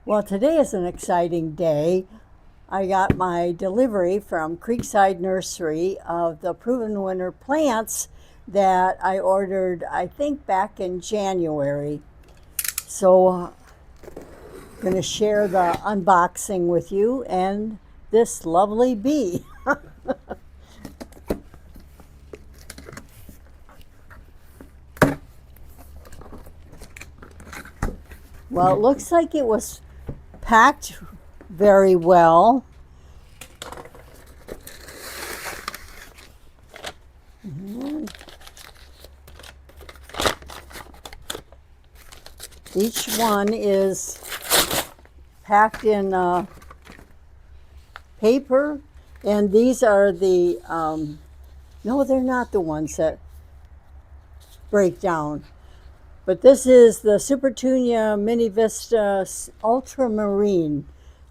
Well, today is an exciting day. I got my delivery from Creekside Nursery of the proven winner plants that I ordered, I think, back in January. So, I'm going to share the unboxing with you and this lovely bee. Well, it looks like it was packed very well. Each one is packed in paper, and these are the, no, they're not the ones that break down. But this is the Supertunia Mini Vista Ultramarine.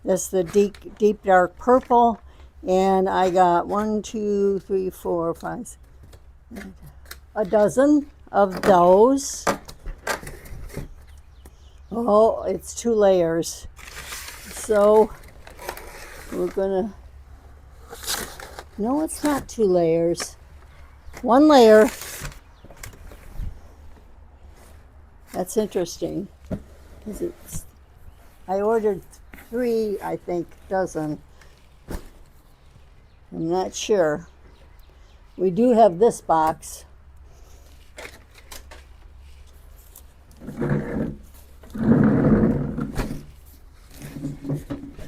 That's the deep dark purple. And I got 1, 2, 3, 4, 5, a dozen of those. Oh, it's 2 layers. So we're gonna, no, it's not 2 layers. 1 layer. That's interesting, because I ordered 3, I think, dozen. I'm not sure. We do have this box.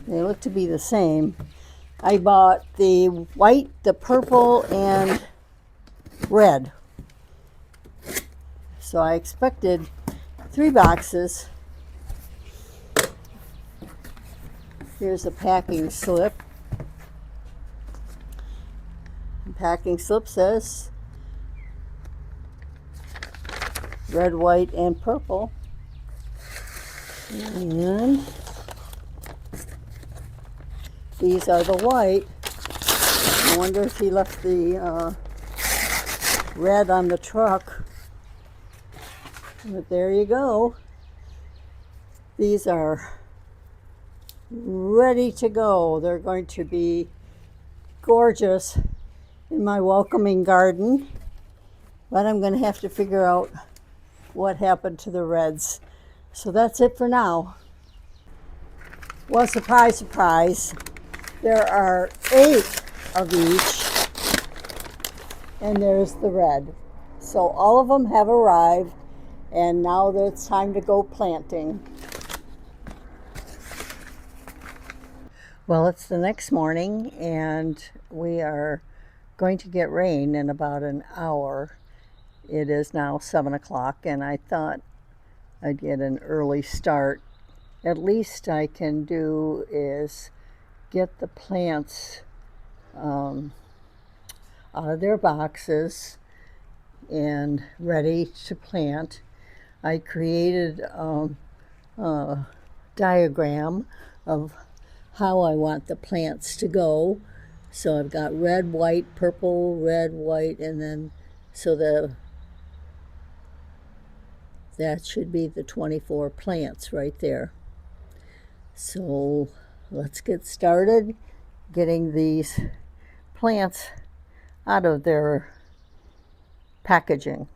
They look to be the same. I bought the white, the purple, and red. So I expected 3 boxes. Here's the packing slip. The packing slip says red, white, and purple. And these are the white. I wonder if he left the red on the truck. But there you go. These are ready to go. They're going to be gorgeous in my welcoming garden. But I'm going to have to figure out what happened to the reds. So that's it for now. Well, surprise, surprise. There are 8 of each. And there's the red. So all of them have arrived. And now it's time to go planting. Well, it's the next morning, and we are going to get rain in about an hour. It is now 7 o'clock, and I thought I'd get an early start. At least I can do is get the plants out of their boxes and ready to plant. I created a diagram of how I want the plants to go. So I've got red, white, purple, red, white, and then so that should be the 24 plants right there. So let's get started getting these plants out of their packaging.